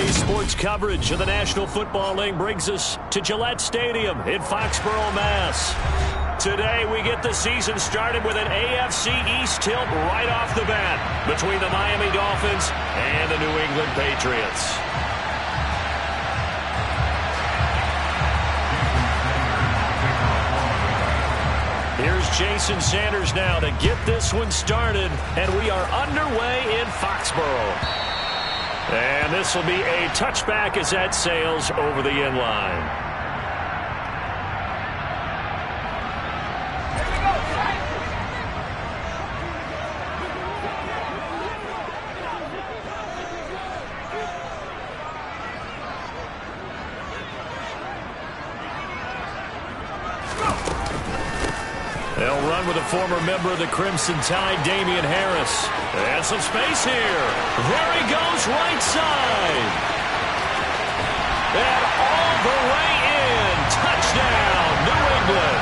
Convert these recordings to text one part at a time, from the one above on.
Today's sports coverage of the National Football League brings us to Gillette Stadium in Foxborough, Mass. Today we get the season started with an AFC East tilt right off the bat between the Miami Dolphins and the New England Patriots. Here's Jason Sanders now to get this one started, and we are underway in Foxborough. And this will be a touchback as that sails over the end line. They'll run with a former member of the Crimson Tide, Damian Harris. And some space here. There he goes, right side. And all the way in. Touchdown, New England.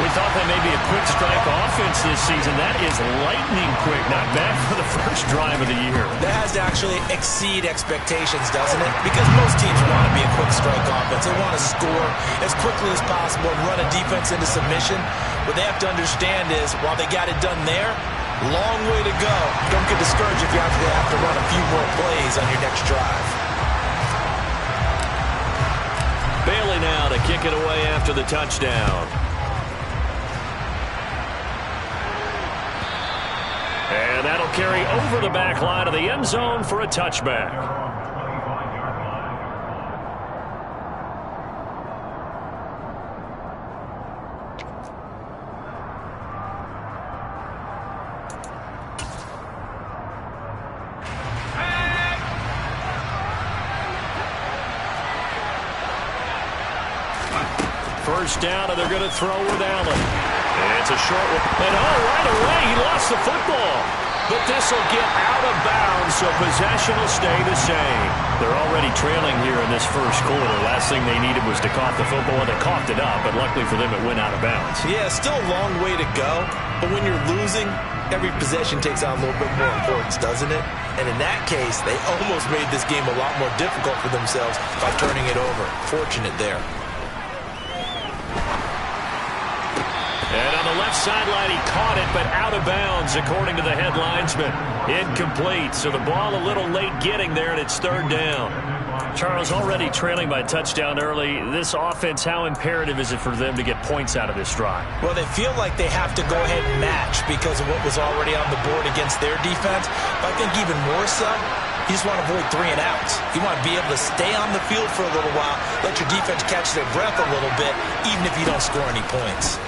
We thought that may be a quick strike offense this season. That is lightning quick. Not bad for the first drive of the year. That has to actually exceed expectations, doesn't it? Because most teams want to be a quick strike offense. They want to score as quickly as possible and run a defense into submission. What they have to understand is, while they got it done there, long way to go. Don't get discouraged if you have to run a few more plays on your next drive. Bailey now to kick it away after the touchdown. And that'll carry over the back line of the end zone for a touchback. First down, and they're going to throw with Allen. And it's a short one. And right away, he lost the football. But this will get out of bounds, so possession will stay the same. They're already trailing here in this first quarter. Last thing they needed was to cough the football, and they coughed it up, but luckily for them, it went out of bounds. Yeah, still a long way to go. But when you're losing, every possession takes on a little bit more importance, doesn't it? And in that case, they almost made this game a lot more difficult for themselves by turning it over. Fortunate there. And on the left sideline, he caught it, but out of bounds, according to the head linesman. Incomplete, so the ball a little late getting there, and it's third down. Charles, already trailing by touchdown early. This offense, how imperative is it for them to get points out of this drive? Well, they feel like they have to go ahead and match because of what was already on the board against their defense. But I think even more so, you just want to avoid 3 and outs. You want to be able to stay on the field for a little while, let your defense catch their breath a little bit, even if you don't score any points.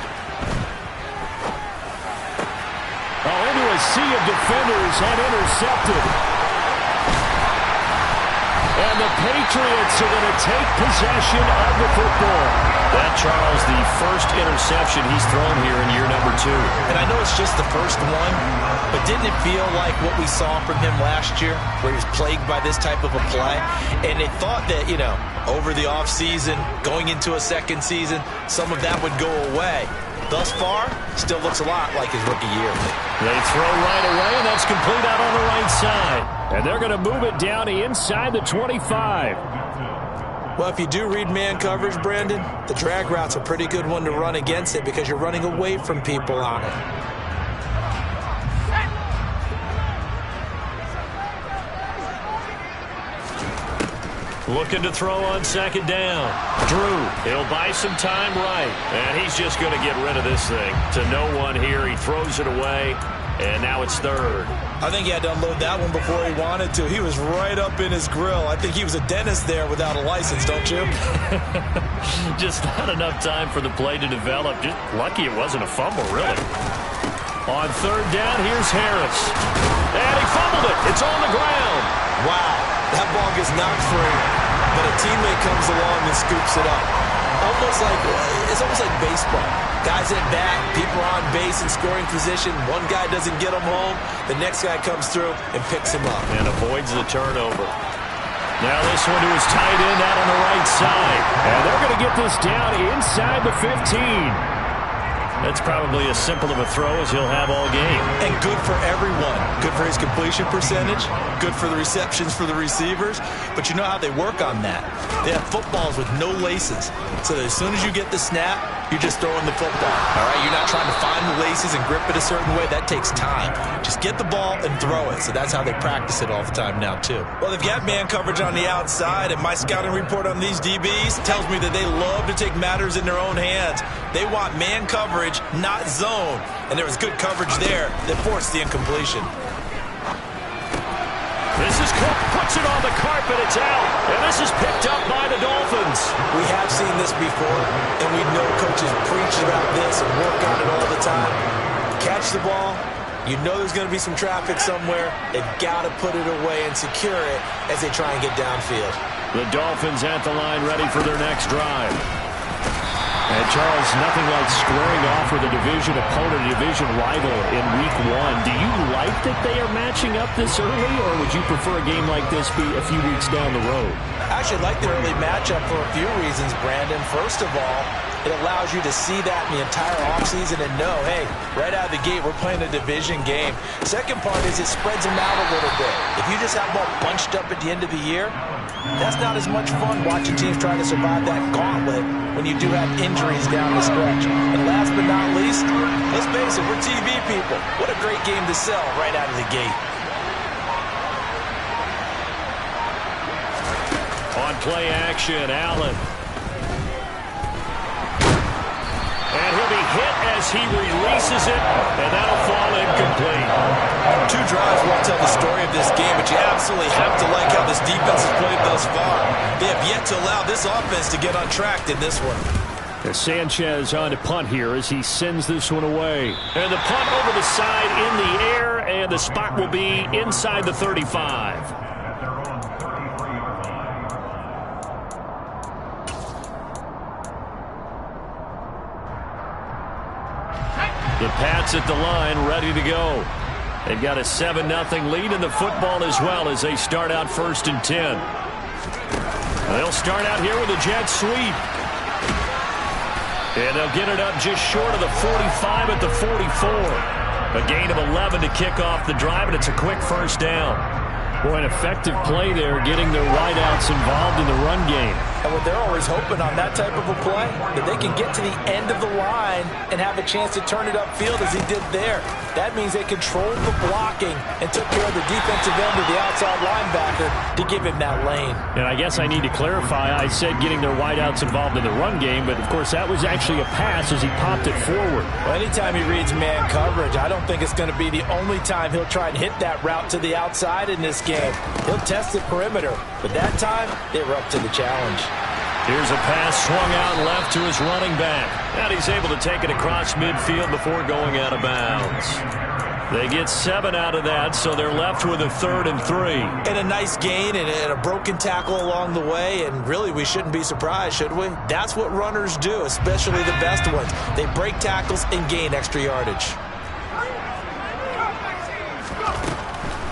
Into a sea of defenders and intercepted. And the Patriots are going to take possession of the football. That, Charles, the first interception he's thrown here in year number 2. And I know it's just the first one, but didn't it feel like what we saw from him last year, where he was plagued by this type of a play? And they thought that, over the offseason, going into a second season, some of that would go away. Thus far, still looks a lot like his rookie year. They throw right away, and that's complete out on the right side. And they're going to move it down inside the 25. Well, if you do read man coverage, Brandon, the drag route's a pretty good one to run against it because you're running away from people on it. Looking to throw on second down. Drew, he'll buy some time right. And he's just going to get rid of this thing. To no one here. He throws it away. And now it's third. I think he had to unload that one before he wanted to. He was right up in his grill. I think he was a dentist there without a license, don't you? Just not enough time for the play to develop. Just lucky it wasn't a fumble, really. On third down, here's Harris. And he fumbled it. It's on the ground. Wow. That ball gets knocked free, but a teammate comes along and scoops it up. It's almost like baseball. Guys at bat, people are on base in scoring position. One guy doesn't get him home. The next guy comes through and picks him up. And avoids the turnover. Now this one to his tight end out on the right side. And they're going to get this down inside the 15. That's probably as simple of a throw as he'll have all game. And good for everyone. Good for his completion percentage. Good for the receptions for the receivers. But you know how they work on that. They have footballs with no laces. So that as soon as you get the snap, you're just throwing the football. All right, you're not trying to find the laces and grip it a certain way. That takes time. Just get the ball and throw it. So that's how they practice it all the time now, too. Well, they've got man coverage on the outside, and my scouting report on these DBs tells me that they love to take matters in their own hands. They want man coverage, not zone. And there was good coverage there that forced the incompletion. This is Cook, puts it on the carpet, it's out. And this is picked up by the Dolphins. We have seen this before, and we know coaches preach about this and work on it all the time. Catch the ball. You know there's going to be some traffic somewhere. They've got to put it away and secure it as they try and get downfield. The Dolphins at the line ready for their next drive. And Charles, nothing like squaring off with a division opponent, a division rival in week one. Do you like that they are matching up this early, or would you prefer a game like this be a few weeks down the road? I actually like the early matchup for a few reasons, Brandon. First of all, it allows you to see that in the entire offseason and know, hey, right out of the gate, we're playing a division game. Second part is it spreads them out a little bit. If you just have them all bunched up at the end of the year, that's not as much fun watching teams try to survive that gauntlet when you do have injuries down the stretch. And last but not least, let's face it, we're TV people. What a great game to sell right out of the gate. On play action, Allen. And he'll be hit as he releases it, and that'll fall incomplete. Two drives won't tell the story of this game, but you absolutely have to like how this defense has played thus far. They have yet to allow this offense to get on track in this one. There's Sanchez on to punt here as he sends this one away. And the punt over the side in the air, and the spot will be inside the 35. The Pats at the line, ready to go. They've got a 7-0 lead in the football as well as they start out 1st and 10. They'll start out here with a jet sweep. And they'll get it up just short of the 45 at the 44. A gain of 11 to kick off the drive, and it's a quick first down. Boy, an effective play there, getting their wideouts involved in the run game. And what they're always hoping on that type of a play, that they can get to the end of the line and have a chance to turn it upfield as he did there. That means they controlled the blocking and took care of the defensive end of the outside linebacker to give him that lane. And I guess I need to clarify, I said getting their wideouts involved in the run game, but of course that was actually a pass as he popped it forward. Well, anytime he reads man coverage, I don't think it's going to be the only time he'll try and hit that route to the outside in this game. He'll test the perimeter, but that time they were up to the challenge. Here's a pass swung out left to his running back. And he's able to take it across midfield before going out of bounds. They get 7 out of that, so they're left with a 3rd and 3. And a nice gain and a broken tackle along the way, and really we shouldn't be surprised, should we? That's what runners do, especially the best ones. They break tackles and gain extra yardage.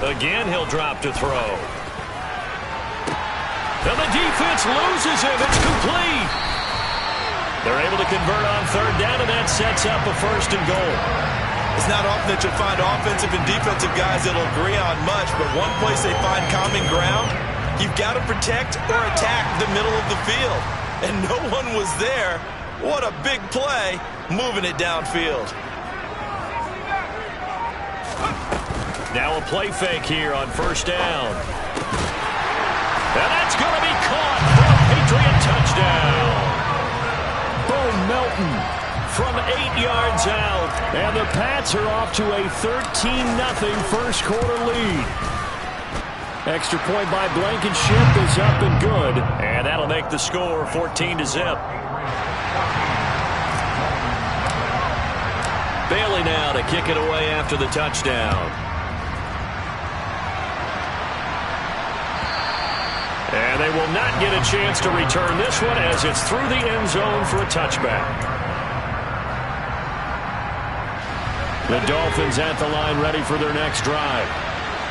Again, he'll drop to throw. And the defense loses him. It's complete. They're able to convert on 3rd down, and that sets up a 1st and goal. It's not often that you'll find offensive and defensive guys that'll agree on much, but one place they find common ground, you've got to protect or attack the middle of the field. And no one was there. What a big play, moving it downfield. Now a play fake here on 1st down. And that's going to be caught for a Patriot touchdown. Bo Melton from 8 yards out. And the Pats are off to a 13-0 first quarter lead. Extra point by Blankenship is up and good. And that'll make the score 14-0. Bailey now to kick it away after the touchdown. And they will not get a chance to return this one as it's through the end zone for a touchback. The Dolphins at the line ready for their next drive.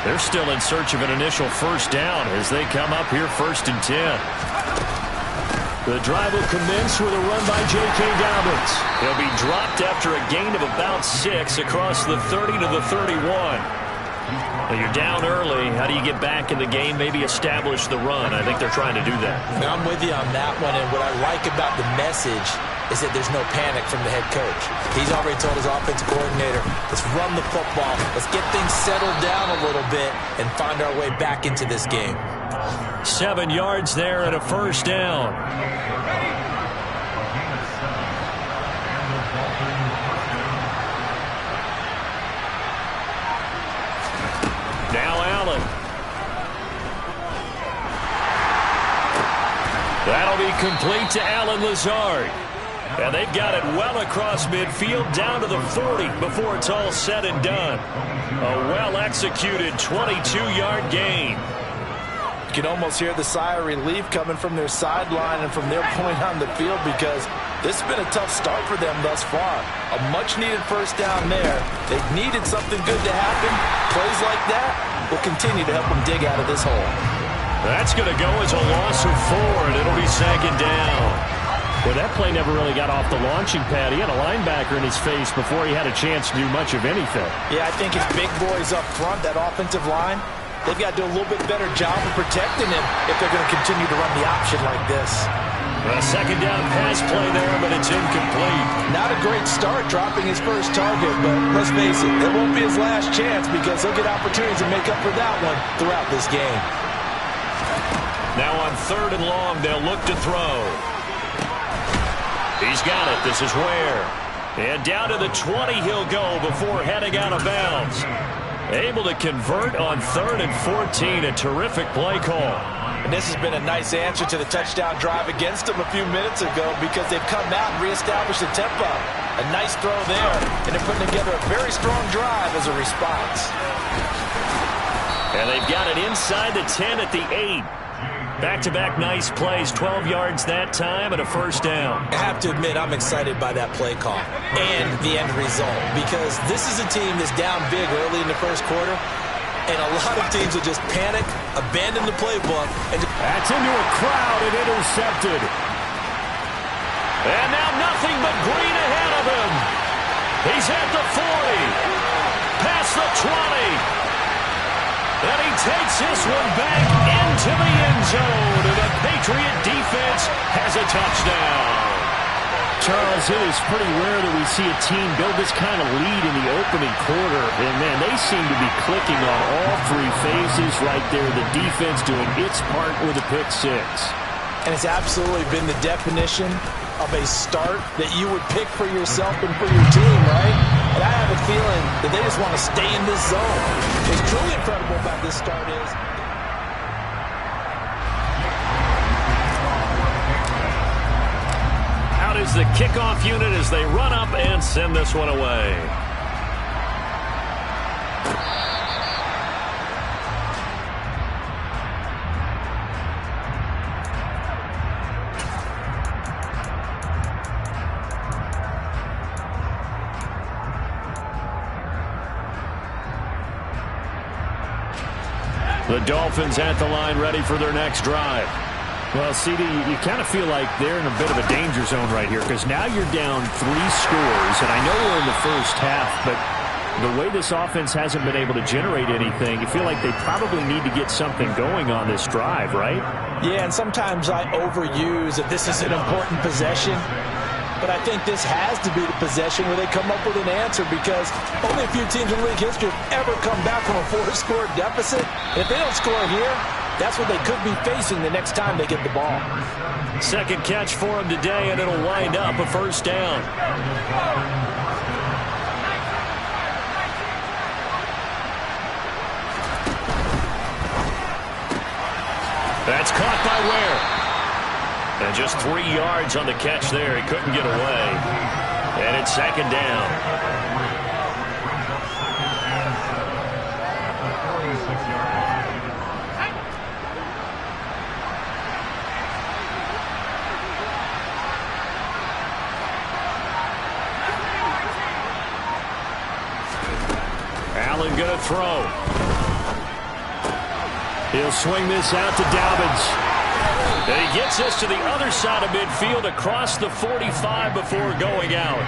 They're still in search of an initial 1st down as they come up here 1st and 10. The drive will commence with a run by J.K. Dobbins. He'll be dropped after a gain of about 6 across the 30 to the 31. Well, you're down early. How do you get back in the game, maybe establish the run? I think they're trying to do that. Now, I'm with you on that one, and what I like about the message is that there's no panic from the head coach. He's already told his offensive coordinator, let's run the football, let's get things settled down a little bit and find our way back into this game. 7 yards there and a first down. Now Allen. That'll be complete to Allen Lazard. And they've got it well across midfield down to the 40 before it's all said and done. A well-executed 22-yard gain. You can almost hear the sigh of relief coming from their sideline and from their point on the field because this has been a tough start for them thus far. A much-needed first down there. They've needed something good to happen. Plays like that will continue to help them dig out of this hole. That's going to go as a loss of 4, and it'll be second down. Well, that play never really got off the launching pad. He had a linebacker in his face before he had a chance to do much of anything. Yeah, I think his big boys up front, that offensive line, they've got to do a little bit better job of protecting him if they're going to continue to run the option like this. A second down pass play there, but it's incomplete. Not a great start dropping his first target, but let's face it, it won't be his last chance because he'll get opportunities to make up for that one throughout this game. Now on 3rd and long, they'll look to throw. He's got it. This is Ware. And down to the 20 he'll go before heading out of bounds. Able to convert on 3rd and 14. A terrific play call. And this has been a nice answer to the touchdown drive against them a few minutes ago because they've come out and reestablished the tempo. A nice throw there, and they're putting together a very strong drive as a response. And they've got it inside the 10 at the 8. Back-to-back nice plays, 12 yards that time and a first down. I have to admit, I'm excited by that play call and the end result because this is a team that's down big early in the first quarter, and a lot of teams will just panic, abandon the playbook. That's into a crowd and intercepted. And now nothing but green ahead of him. He's at the 40, past the 20. And he takes this one back into the end zone. And the Patriot defense has a touchdown. Charles, it is pretty rare that we see a team build this kind of lead in the opening quarter. And, man, they seem to be clicking on all 3 phases right there. The defense doing its part with a pick 6. And it's absolutely been the definition of a start that you would pick for yourself and for your team, right? And I have a feeling that they just want to stay in this zone. What's truly incredible about this start is out is the kickoff unit as they run up and send this one away. The Dolphins at the line ready for their next drive. Well, CD, you kind of feel like they're in a bit of a danger zone right here because now you're down 3 scores, and I know we're in the first half, but the way this offense hasn't been able to generate anything, you feel like they probably need to get something going on this drive, right? Yeah, and sometimes I overuse that this is an important possession. But I think this has to be the possession where they come up with an answer because only a few teams in league history have ever come back from a 4-score deficit. If they don't score here, that's what they could be facing the next time they get the ball. Second catch for him today, and it'll wind up a first down. That's caught by Ware. And just 3 yards on the catch there. He couldn't get away. And it's second down. Allen going to throw. He'll swing this out to Dobbins. And he gets this to the other side of midfield across the 45 before going out.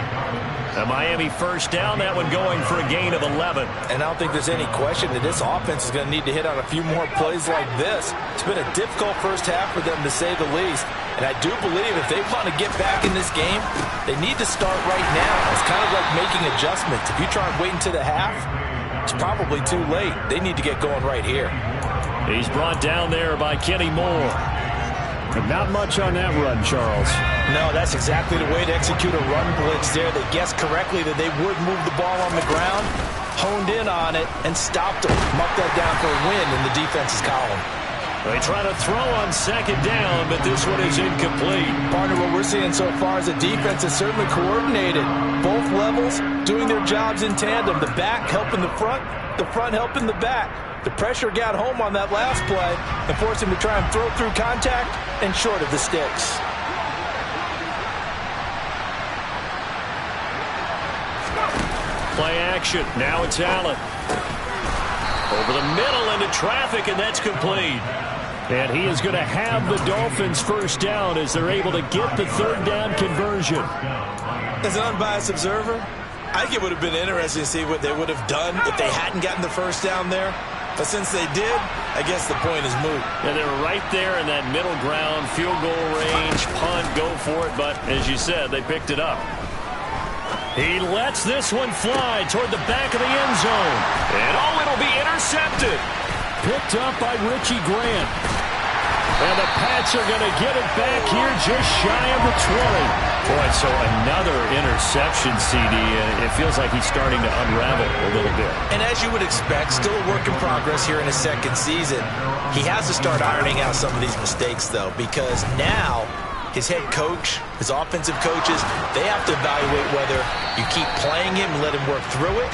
A Miami first down, that one going for a gain of 11. And I don't think there's any question that this offense is going to need to hit on a few more plays like this. It's been a difficult first half for them, to say the least. And I do believe if they want to get back in this game, they need to start right now. It's kind of like making adjustments. If you try and wait until the half, it's probably too late. They need to get going right here. He's brought down there by Kenny Moore. And not much on that run, Charles. No, that's exactly the way to execute a run blitz there. They guessed correctly that they would move the ball on the ground, honed in on it, and stopped them. Marked that down for a win in the defense's column. They try to throw on second down, but this one is incomplete. Partner, what we're seeing so far is the defense is certainly coordinated. Both levels doing their jobs in tandem. The back helping the front helping the back. The pressure got home on that last play and forced him to try and throw through contact and short of the sticks. Play action. Now it's Allen. Over the middle into traffic, and that's complete. And he is going to have the Dolphins first down as they're able to get the third down conversion. As an unbiased observer, I think it would have been interesting to see what they would have done if they hadn't gotten the first down there. But since they did, I guess the point is moot. And they were right there in that middle ground, field goal range, punt, go for it. But as you said, they picked it up. He lets this one fly toward the back of the end zone. And it'll be intercepted. Picked up by Richie Grant. And the Pats are going to get it back here just shy of the 20. Boy, so another interception, CD. It feels like he's starting to unravel a little bit. And as you would expect, still a work in progress here in his second season. He has to start ironing out some of these mistakes, though, because now his head coach, his offensive coaches, they have to evaluate whether you keep playing him and let him work through it,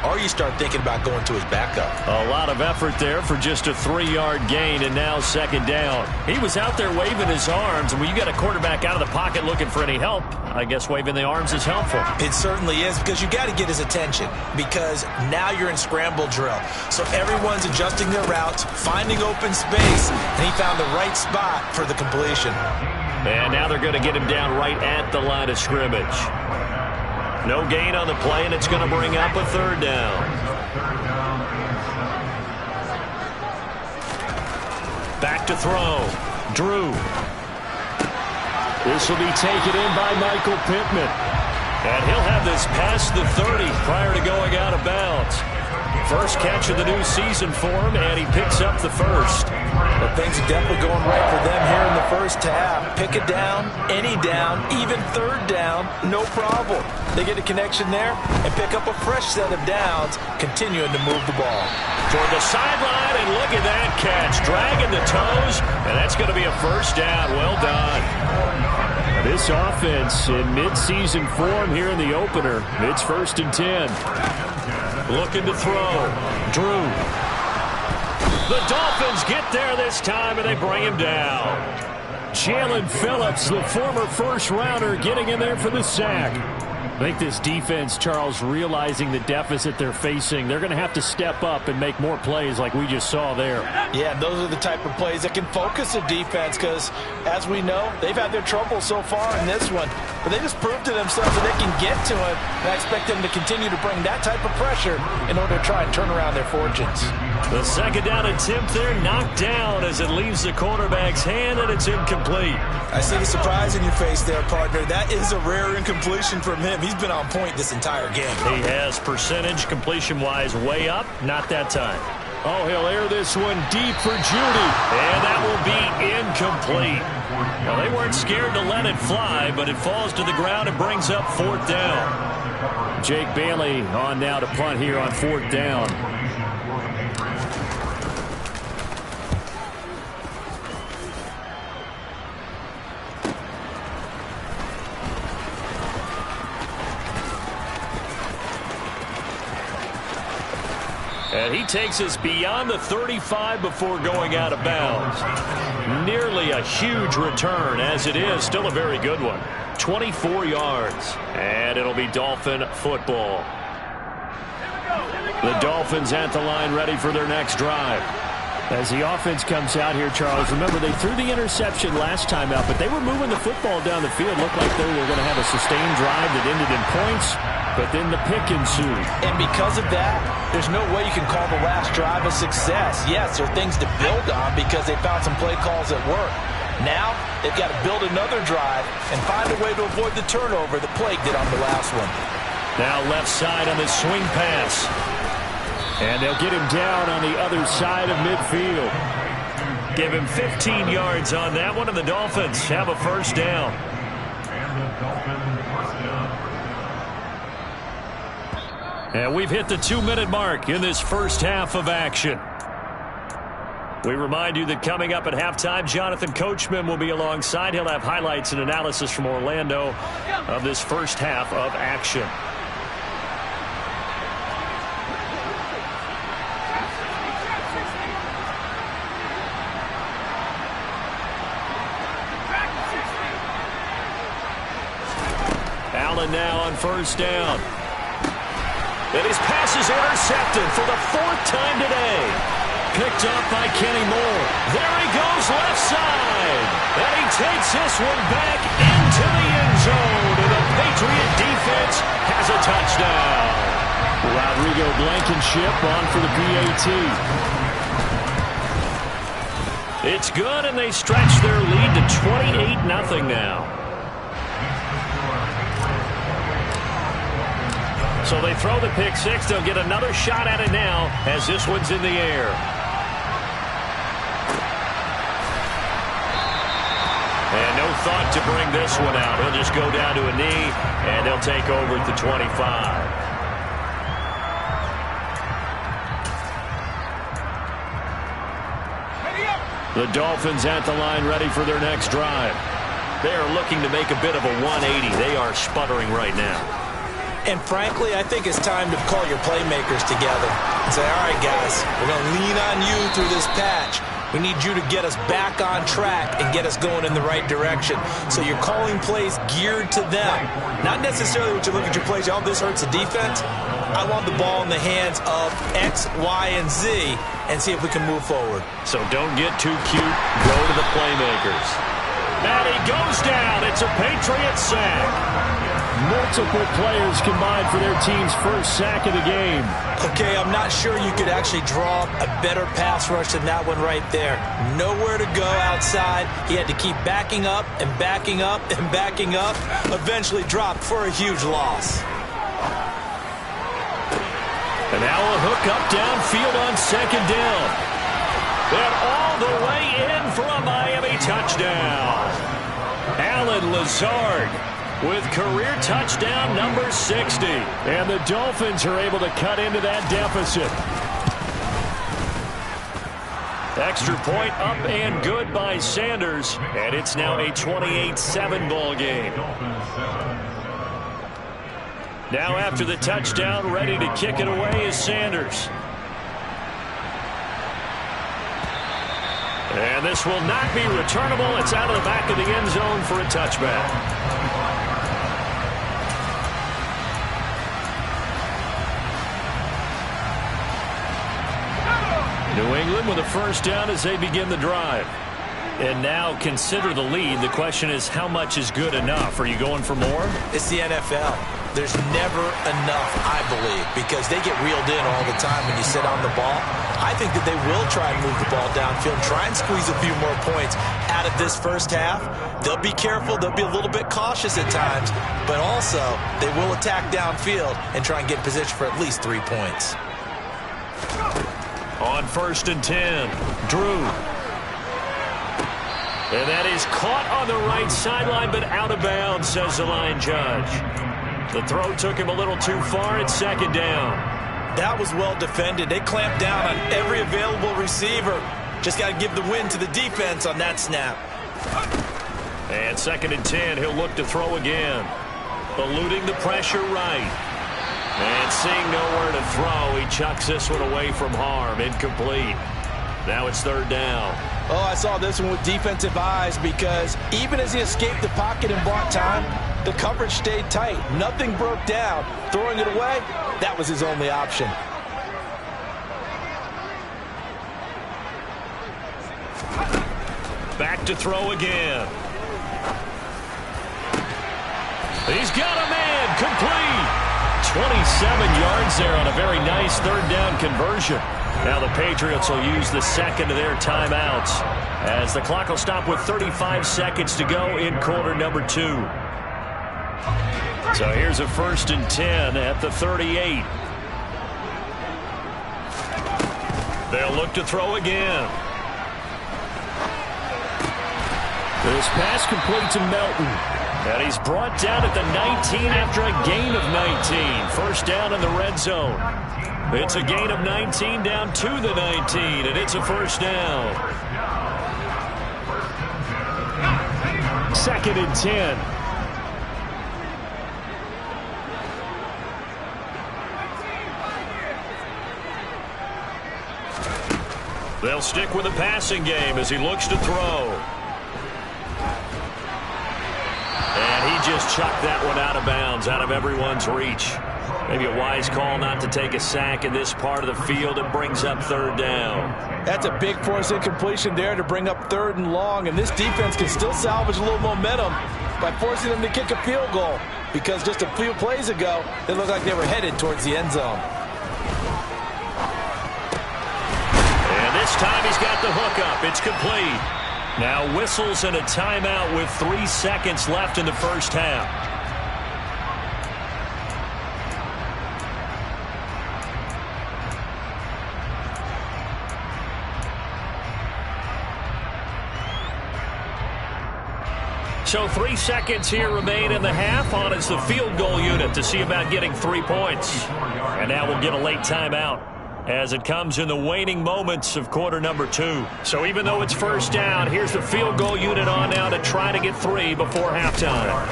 or you start thinking about going to his backup. A lot of effort there for just a 3-yard gain, and now second down. He was out there waving his arms, and when you got a quarterback out of the pocket looking for any help, I guess waving the arms is helpful. It certainly is, because you got to get his attention, because now you're in scramble drill. So everyone's adjusting their routes, finding open space, and he found the right spot for the completion. And now they're going to get him down right at the line of scrimmage. No gain on the play, and it's going to bring up a third down. Back to throw. Drew. This will be taken in by Michael Pittman. And he'll have this past the 30 prior to going out of bounds. First catch of the new season for him, and he picks up the first. But things are definitely going right for them here in the first half. Pick a down, any down, even third down, no problem. They get a connection there and pick up a fresh set of downs, continuing to move the ball. Toward the sideline, and look at that catch. Dragging the toes, and that's going to be a first down. Well done. This offense in midseason form here in the opener. It's 1st and 10. Looking to throw. Drew. The Dolphins get there this time, and they bring him down. Jalen Phillips, the former first-rounder, getting in there for the sack. I think this defense, Charles, realizing the deficit they're facing, they're going to have to step up and make more plays like we just saw there. Yeah, those are the type of plays that can focus the defense because, as we know, they've had their trouble so far in this one. But they just proved to themselves that they can get to it, and I expect them to continue to bring that type of pressure in order to try and turn around their fortunes. The second down attempt there knocked down as it leaves the quarterback's hand, and it's incomplete. I see the surprise in your face there, partner. That is a rare incompletion from him. He's been on point this entire game. He has percentage completion-wise way up. Not that time. Oh, he'll air this one deep for Judy. And that will be incomplete. Well, they weren't scared to let it fly, but it falls to the ground and brings up 4th down. Jake Bailey on now to punt here on 4th down. And he takes us beyond the 35 before going out of bounds. Nearly a huge return, as it is. Still a very good one. 24 yards. And it'll be Dolphin football. The Dolphins at the line ready for their next drive. As the offense comes out here, Charles, remember they threw the interception last time out, but they were moving the football down the field. Looked like they were going to have a sustained drive that ended in points, but then the pick ensued. And because of that, there's no way you can call the last drive a success. Yes, there are things to build on because they found some play calls that work. Now, they've got to build another drive and find a way to avoid the turnover that plagued it on the last one. Now left side on the swing pass. And they'll get him down on the other side of midfield. Give him 15 yards on that one, and the Dolphins have a first down. And we've hit the 2-minute mark in this first half of action. We remind you that coming up at halftime, Jonathan Coachman will be alongside. He'll have highlights and analysis from Orlando of this first half of action. Allen now on first down. And his pass is intercepted for the 4th time today. Picked up by Kenny Moore. There he goes left side. And he takes this one back into the end zone. And the Patriot defense has a touchdown. Rodrigo Blankenship on for the PAT. It's good, and they stretch their lead to 28-0 now. So they throw the pick six. They'll get another shot at it now as this one's in the air. And no thought to bring this one out. He'll just go down to a knee, and they'll take over at the 25. The Dolphins at the line ready for their next drive. They are looking to make a bit of a 180. They are sputtering right now. And frankly, I think it's time to call your playmakers together and say, all right, guys, we're going to lean on you through this patch. We need you to get us back on track and get us going in the right direction. So you're calling plays geared to them. Not necessarily what you look at your plays, oh, this hurts the defense. I want the ball in the hands of X, Y, and Z and see if we can move forward. So don't get too cute. Go to the playmakers. And he goes down. It's a Patriot sack. Multiple players combined for their team's first sack of the game. Okay, I'm not sure you could actually draw a better pass rush than that one right there. Nowhere to go outside. He had to keep backing up and backing up and backing up. Eventually dropped for a huge loss. And now a hook up downfield on second down. And all the way in for a Miami touchdown. Allen Lazard with career touchdown number 60. And the Dolphins are able to cut into that deficit. Extra point up and good by Sanders. And it's now a 28-7 ball game. Now after the touchdown, ready to kick it away is Sanders. And this will not be returnable. It's out of the back of the end zone for a touchback. New England with a first down as they begin the drive. And now consider the lead. The question is, how much is good enough? Are you going for more? It's the NFL. There's never enough, I believe, because they get reeled in all the time when you sit on the ball. I think that they will try and move the ball downfield, try and squeeze a few more points out of this first half. They'll be careful. They'll be a little bit cautious at times, but also they will attack downfield and try and get in position for at least 3 points. On 1st and 10, Drew. And that is caught on the right sideline, but out of bounds, says the line judge. The throw took him a little too far at second down. That was well defended. They clamped down on every available receiver. Just got to give the win to the defense on that snap. And 2nd and 10, he'll look to throw again. Eluding the pressure right. And seeing nowhere to throw, he chucks this one away from harm. Incomplete. Now it's 3rd down. Oh, I saw this one with defensive eyes because even as he escaped the pocket and bought time, the coverage stayed tight. Nothing broke down. Throwing it away, that was his only option. back to throw again. He's got a man, complete. 27 yards there on a very nice third down conversion. Now the Patriots will use the second of their timeouts as the clock will stop with 35 seconds to go in quarter number 2. So here's a 1st and 10 at the 38. They'll look to throw again. This pass complete to Melton. And he's brought down at the 19 after a gain of 19. First down in the red zone. It's a gain of 19 down to the 19, and it's a first down. 2nd and 10. They'll stick with the passing game as he looks to throw. And he just chucked that one out of bounds, out of everyone's reach. Maybe a wise call not to take a sack in this part of the field. It brings up 3rd down. That's a big force incompletion there to bring up 3rd and long. And this defense can still salvage a little momentum by forcing them to kick a field goal. Because just a few plays ago, they looked like they were headed towards the end zone. And this time he's got the hook up. It's complete. Now whistles and a timeout with 3 seconds left in the first half. So 3 seconds here remain in the half. On is the field goal unit to see about getting 3 points. And now we'll get a late timeout as it comes in the waning moments of quarter number 2. So even though it's first down, here's the field goal unit on now to try to get 3 before halftime.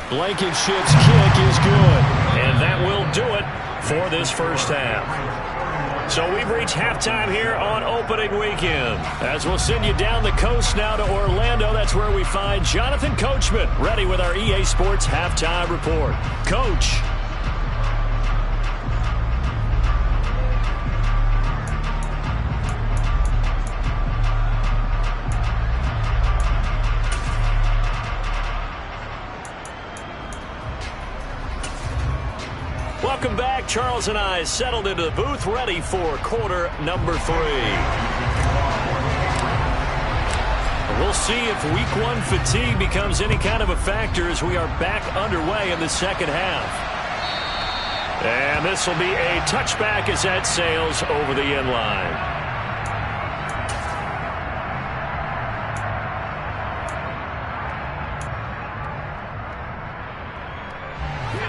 Blankenship's kick is good. And that will do it for this first half. So we've reached halftime here on opening weekend. As we'll send you down the coast now to Orlando. That's where we find Jonathan Coachman ready with our EA Sports halftime report. Coach. Welcome back. Charles and I settled into the booth, ready for quarter number 3. We'll see if week 1 fatigue becomes any kind of a factor as we are back underway in the second half. And this will be a touchback as that sails over the end line.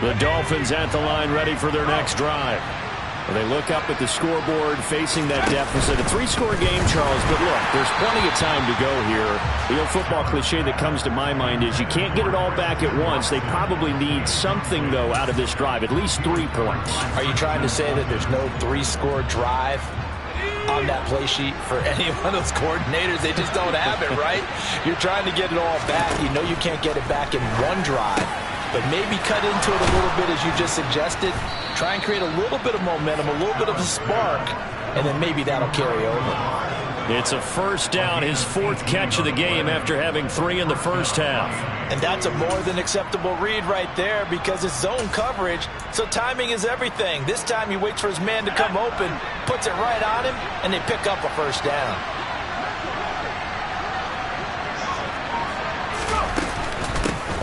The Dolphins at the line ready for their next drive. They look up at the scoreboard facing that deficit. A 3-score game, Charles, but look, there's plenty of time to go here. The old football cliche that comes to my mind is you can't get it all back at once. They probably need something, though, out of this drive, at least 3 points. Are you trying to say that there's no 3-score drive on that play sheet for any one of those coordinators? They just don't have it, right? You're trying to get it all back. You know you can't get it back in one drive. But maybe cut into it a little bit as you just suggested. Try and create a little bit of momentum, a little bit of a spark, and then maybe that'll carry over. It's a first down, his 4th catch of the game after having 3 in the first half. And that's a more than acceptable read right there because it's zone coverage, so timing is everything. This time he waits for his man to come open, puts it right on him, and they pick up a first down.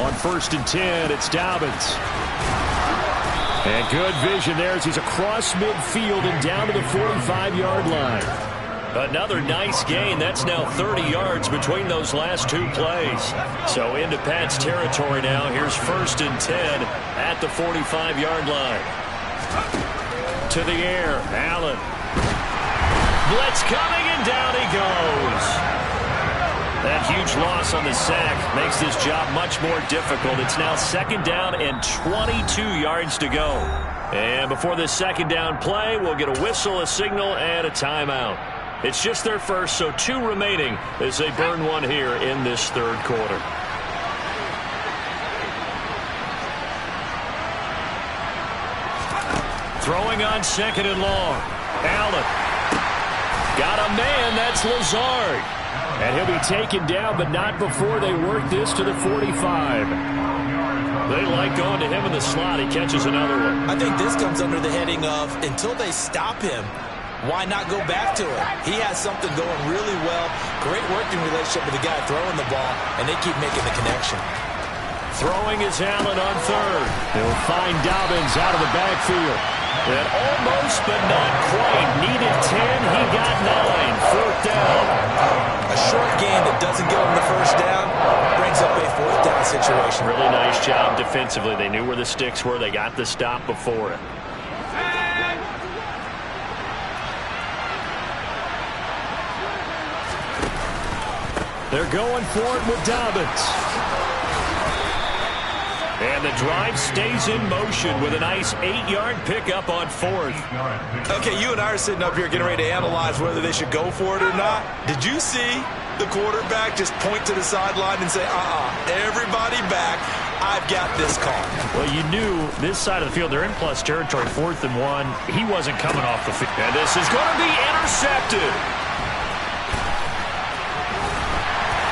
On 1st and 10, it's Dobbins. And good vision there as he's across midfield and down to the 45-yard line. Another nice gain. That's now 30 yards between those last 2 plays. So into Pat's territory now. Here's 1st and 10 at the 45-yard line. To the air, Allen. Blitz coming, and down he goes. That huge loss on the sack makes this job much more difficult. It's now 2nd down and 22 yards to go. And before this 2nd down play, we'll get a whistle, a signal, and a timeout. It's just their first, so 2 remaining as they burn one here in this 3rd quarter. Throwing on 2nd and long. Allen. Got a man, that's Lazard. And he'll be taken down, but not before they work this to the 45. They like going to him in the slot. He catches another one. I think this comes under the heading of until they stop him, why not go back to it? He has something going really well. Great working relationship with the guy throwing the ball, and they keep making the connection. Throwing is Allen on third. He'll find Dobbins out of the backfield. And almost, but not quite. Needed 10. He got 9. Fourth down. A short gain that doesn't get him the first down brings up a fourth down situation. Really nice job defensively. They knew where the sticks were. They got the stop before it. They're going for it with Dobbins. And the drive stays in motion with a nice 8-yard pickup on fourth. Okay, you and I are sitting up here getting ready to analyze whether they should go for it or not. Did you see the quarterback just point to the sideline and say, everybody back, I've got this call? Well, you knew this side of the field, they're in plus territory, 4th and 1. He wasn't coming off the field. And this is going to be intercepted.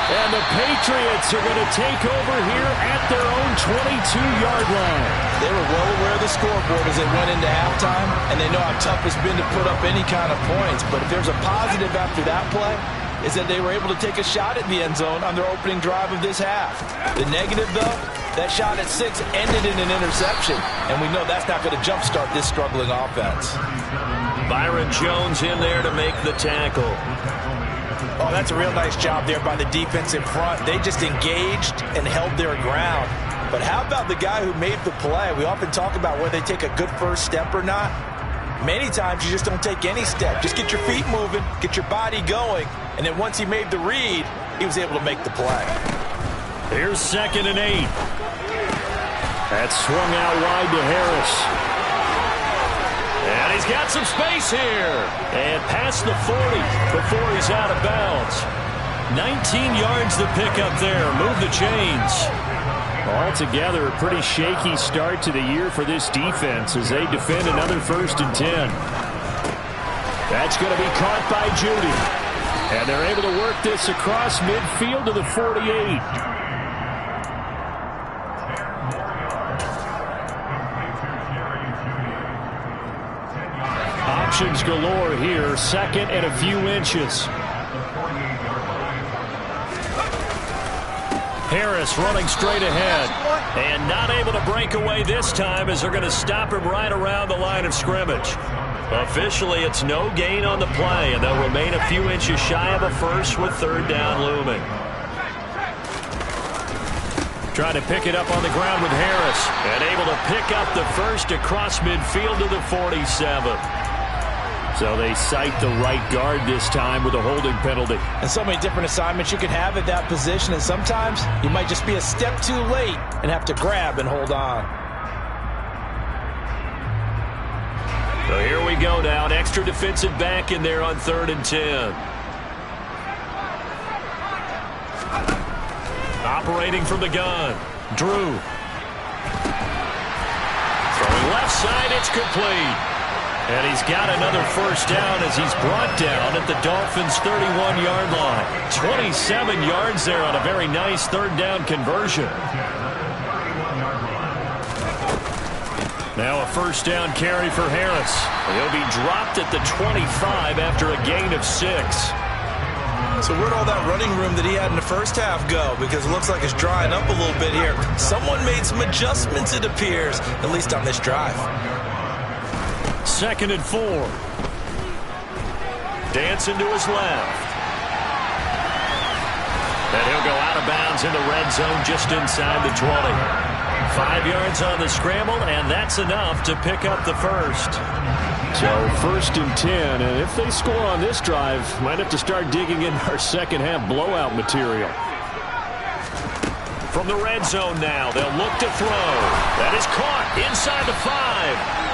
And the Patriots are going to take over here at their own 22-yard line. They were well aware of the scoreboard as they went into halftime, and they know how tough it's been to put up any kind of points. But if there's a positive after that play, is that they were able to take a shot at the end zone on their opening drive of this half. The negative, though, that shot at 6 ended in an interception, and we know that's not going to jumpstart this struggling offense. Byron Jones in there to make the tackle. Oh, that's a real nice job there by the defense in front. They just engaged and held their ground. But how about the guy who made the play? We often talk about whether they take a good first step or not. Many times you just don't take any step. Just get your feet moving, get your body going, and then once he made the read, he was able to make the play. Here's 2nd and 8. That's swung out wide to Harris. And he's got some space here. And past the 40 before he's out of bounds. 19 yards to pick up there. Move the chains. Altogether, a pretty shaky start to the year for this defense as they defend another 1st and 10. That's going to be caught by Judy. And they're able to work this across midfield to the 48. Options galore here. 2nd and a few inches. Harris running straight ahead. And not able to break away this time as they're going to stop him right around the line of scrimmage. Officially, it's no gain on the play, and they'll remain a few inches shy of a first with 3rd down looming. Trying to pick it up on the ground with Harris. And able to pick up the first across midfield to the 47. So they cite the right guard this time with a holding penalty. And so many different assignments you can have at that position, and sometimes you might just be a step too late and have to grab and hold on. So here we go now. An extra defensive back in there on 3rd and 10. Operating from the gun. Drew. Throwing left side, it's complete. And he's got another first down as he's brought down at the Dolphins' 31-yard line. 27 yards there on a very nice 3rd down conversion. Now a first down carry for Harris. He'll be dropped at the 25 after a gain of 6. So where'd all that running room that he had in the first half go? Because it looks like it's drying up a little bit here. Someone made some adjustments, it appears, at least on this drive. 2nd and 4. Dancing to his left. And he'll go out of bounds in the red zone just inside the 20. 5 yards on the scramble, and that's enough to pick up the first. So 1st and 10, and if they score on this drive, might have to start digging in our second half blowout material. From the red zone now, they'll look to throw. That is caught inside the 5.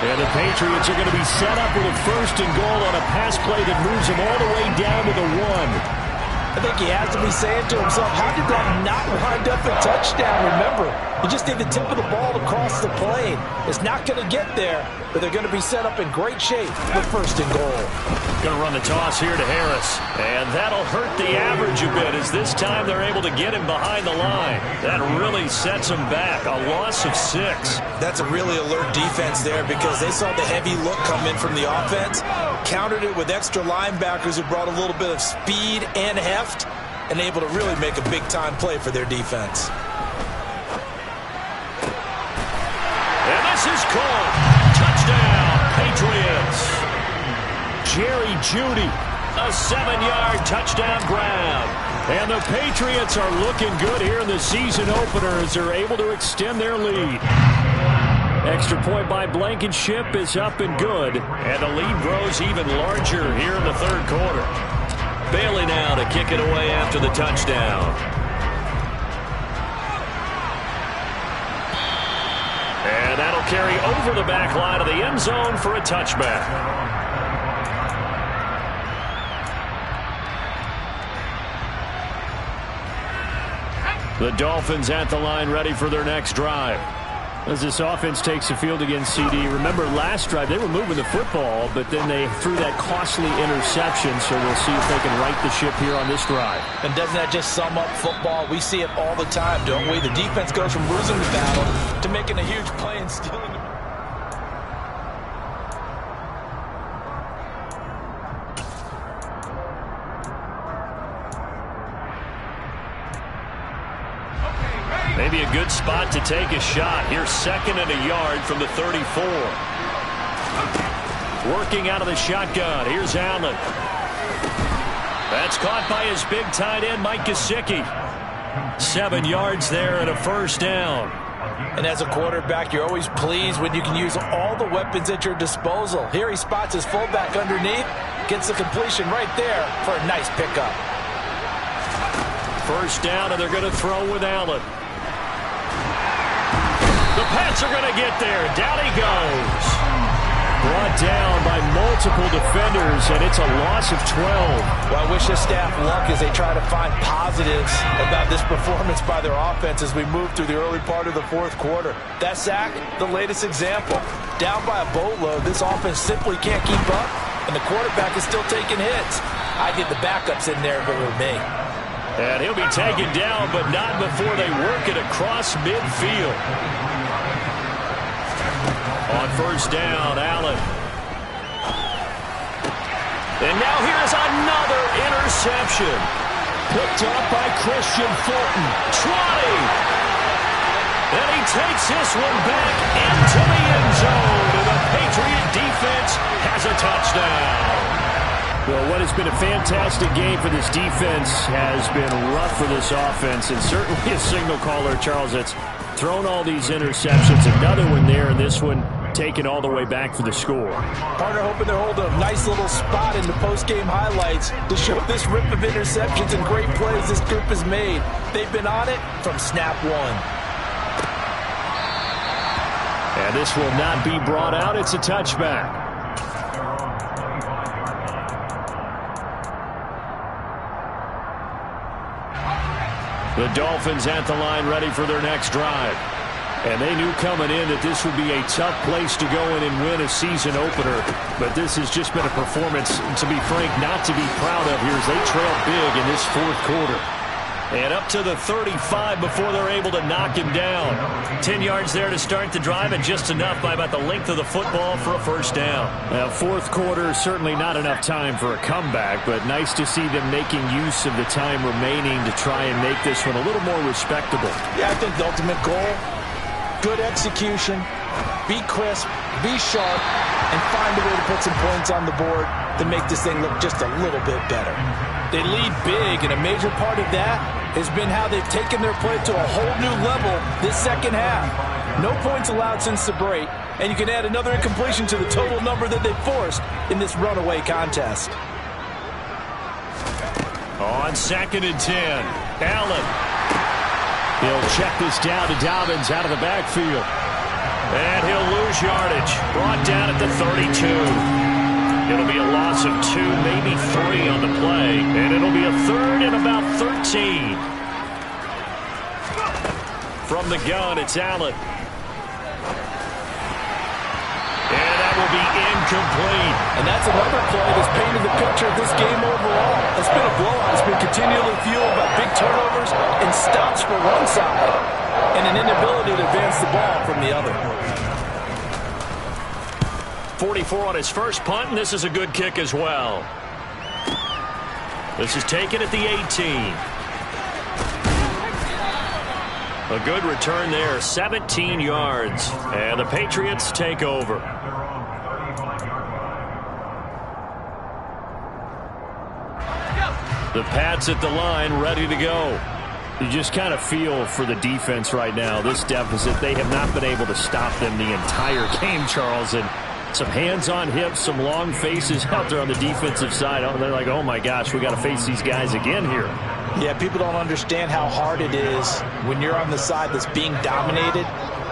And the Patriots are going to be set up with a 1st and goal on a pass play that moves them all the way down to the 1. I think he has to be saying to himself, how did that not wind up a touchdown? Remember, you just need the tip of the ball across the plane. It's not going to get there, but they're going to be set up in great shape with first and goal. Going to run the toss here to Harris. And that'll hurt the average a bit as this time they're able to get him behind the line. That really sets him back. A loss of 6. That's a really alert defense there because they saw the heavy look come in from the offense, countered it with extra linebackers who brought a little bit of speed and heft, and able to really make a big-time play for their defense. And this is called. Touchdown, Patriots. Jerry Jeudy, A 7-yard touchdown grab. and the Patriots are looking good here in the season opener as they're able to extend their lead. Extra point by Blankenship is up and good. And the lead grows even larger here in the third quarter. Bailey now to kick it away after the touchdown. And that'll carry over the back line of the end zone for a touchback. The Dolphins at the line ready for their next drive. As this offense takes the field against CD, remember last drive they were moving the football, but then they threw that costly interception, so we'll see if they can right the ship here on this drive. And doesn't that just sum up football? We see it all the time, don't we? The defense goes from losing the battle to making a huge play and stealing the... Maybe a good spot to take a shot. Here's 2nd and a yard from the 34. Working out of the shotgun. Here's Allen. That's caught by his big tight end, Mike Gesicki. 7 yards there and a first down. And as a quarterback, you're always pleased when you can use all the weapons at your disposal. Here he spots his fullback underneath, gets the completion right there for a nice pickup. First down, and they're going to throw with Allen. The Pats are going to get there. Down he goes. Brought down by multiple defenders, and it's a loss of 12. Well, I wish this staff luck as they try to find positives about this performance by their offense as we move through the early part of the fourth quarter. That sack, the latest example. Down by a boatload, this offense simply can't keep up, and the quarterback is still taking hits. I'd get the backups in there if it were me. And he'll be taken down, but not before they work it across midfield. On first down, Allen. And now here's another interception. Picked up by Christian Fulton. Trotty. And he takes this one back into the end zone. And the Patriot defense has a touchdown. Well, what has been a fantastic game for this defense has been rough for this offense, and certainly a signal caller, Charles, that's thrown all these interceptions. Another one there, and this one taken all the way back for the score. Partner hoping to hold a nice little spot in the post-game highlights to show this rip of interceptions and great plays this group has made. They've been on it from snap one. And this will not be brought out. It's a touchback. The Dolphins at the line ready for their next drive. And they knew coming in that this would be a tough place to go in and win a season opener. But this has just been a performance, to be frank, not to be proud of here as they trail big in this fourth quarter. And up to the 35 before they're able to knock him down. 10 yards there to start the drive, and just enough by about the length of the football for a first down. Now, fourth quarter, certainly not enough time for a comeback, but nice to see them making use of the time remaining to try and make this one a little more respectable. Yeah, I think the ultimate goal, good execution, be crisp, be sharp, and find a way to put some points on the board to make this thing look just a little bit better. They lead big, and a major part of that has been how they've taken their play to a whole new level this second half. No points allowed since the break, and you can add another incompletion to the total number that they've forced in this runaway contest. On 2nd and 10, Allen. He'll check this down to Dobbins out of the backfield. And he'll lose yardage. Brought down at the 32. It'll be a loss of 2, maybe 3 on the play, and it'll be a 3rd and about 13. From the gun, it's Allen. And that will be incomplete. And that's another play that's painted the picture of this game overall. It's been a blowout. It's been continually fueled by big turnovers and stops for one side and an inability to advance the ball from the other. 44 on his first punt, and this is a good kick as well. This is taken at the 18. A good return there, 17 yards. And the Patriots take over. The Pats at the line, ready to go. You just kind of feel for the defense right now. This deficit, they have not been able to stop them the entire game, Charles. And some hands on hips, some long faces out there on the defensive side. Oh, they're like, oh, my gosh, we got to face these guys again here. Yeah, people don't understand how hard it is when you're on the side that's being dominated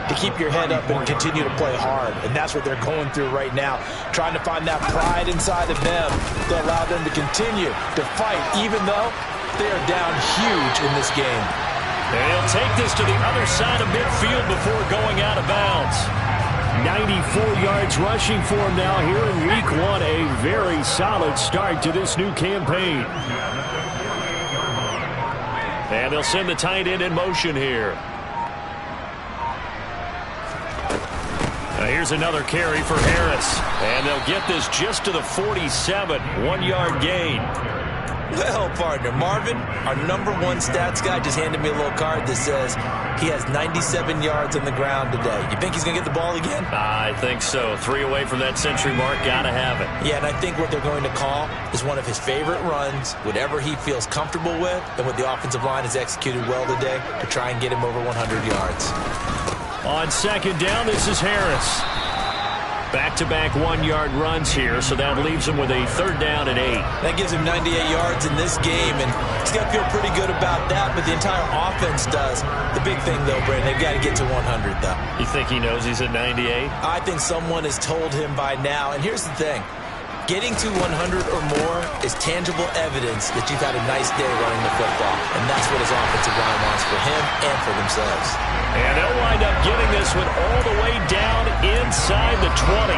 to keep your head up and continue to play hard. And that's what they're going through right now, trying to find that pride inside of them to allow them to continue to fight, even though they are down huge in this game. And he'll take this to the other side of midfield before going out of bounds. 94 yards rushing for him now here in week 1. A very solid start to this new campaign. And they'll send the tight end in motion here. Now here's another carry for Harris. And they'll get this just to the 47. 1-yard gain. Well, partner, Marvin, our #1 stats guy, just handed me a little card that says he has 97 yards on the ground today. You think he's going to get the ball again? I think so. 3 away from that century mark. Got to have it. Yeah, and I think what they're going to call is one of his favorite runs, whatever he feels comfortable with, and what the offensive line has executed well today to try and get him over 100 yards. On second down, this is Harris. Back-to-back 1-yard runs here, so that leaves him with a 3rd down and 8. That gives him 98 yards in this game, and he's got to feel pretty good about that, but the entire offense does. The big thing, though, Brandon, they've got to get to 100, though. You think he knows he's at 98? I think someone has told him by now, and here's the thing. Getting to 100 or more is tangible evidence that you've had a nice day running the football, and that's what his offensive line wants for him and for themselves. And they'll wind up getting this one all the way down inside the 20.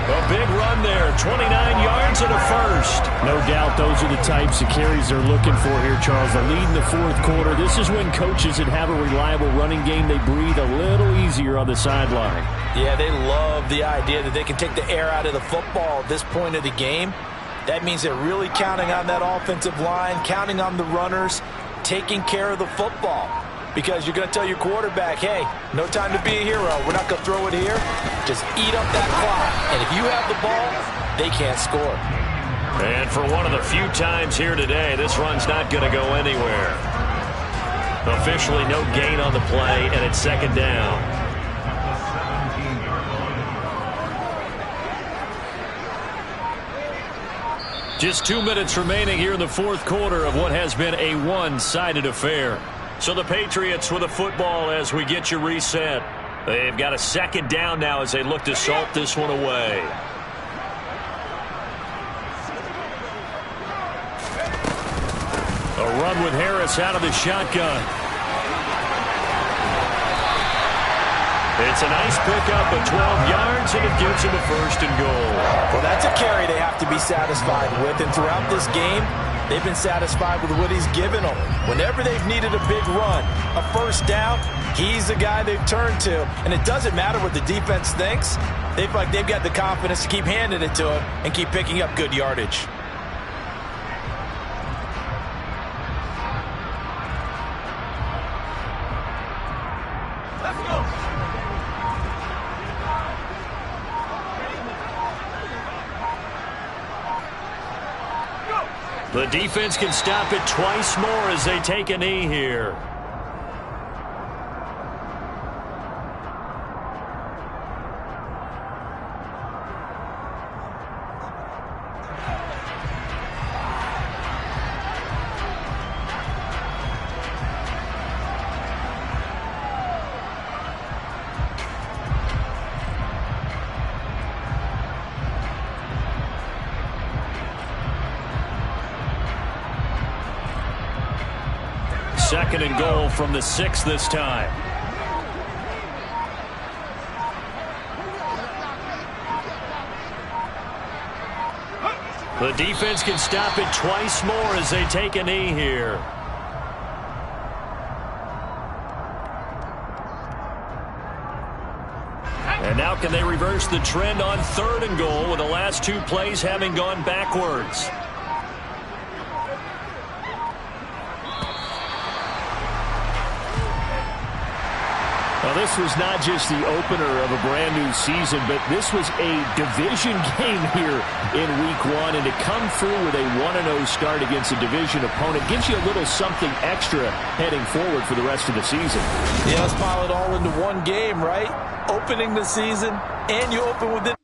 A big run there, 29 yards and a first. No doubt those are the types of carries they're looking for here, Charles. The lead in the 4th quarter. This is when coaches that have a reliable running game, they breathe a little easier on the sideline. Yeah, they love the idea that they can take the air out of the football at this point of the game. That means they're really counting on that offensive line, counting on the runners, taking care of the football. Because you're going to tell your quarterback, hey, no time to be a hero. We're not going to throw it here. Just eat up that clock. And if you have the ball, they can't score. And for one of the few times here today, this run's not going to go anywhere. Officially no gain on the play, and it's 2nd down. Just 2 minutes remaining here in the 4th quarter of what has been a one-sided affair. So the Patriots with a football as we get you reset. They've got a 2nd down now as they look to salt this one away. A run with Harris out of the shotgun. It's a nice pickup of 12 yards, and it gives him a 1st and goal. Well, that's a carry they have to be satisfied with, and throughout this game, they've been satisfied with what he's given them. Whenever they've needed a big run, a 1st down, he's the guy they've turned to. And it doesn't matter what the defense thinks. They've got the confidence to keep handing it to him and keep picking up good yardage. Let's go. The defense can stop it twice more as they take a knee here. 2nd and goal from the 6 this time. The defense can stop it twice more as they take a knee here. And now can they reverse the trend on 3rd and goal with the last 2 plays having gone backwards? Now, this was not just the opener of a brand-new season, but this was a division game here in Week 1. And to come through with a 1-0 start against a division opponent gives you a little something extra heading forward for the rest of the season. Yeah, let's pile it all into one game, right? Opening the season, and you open with it.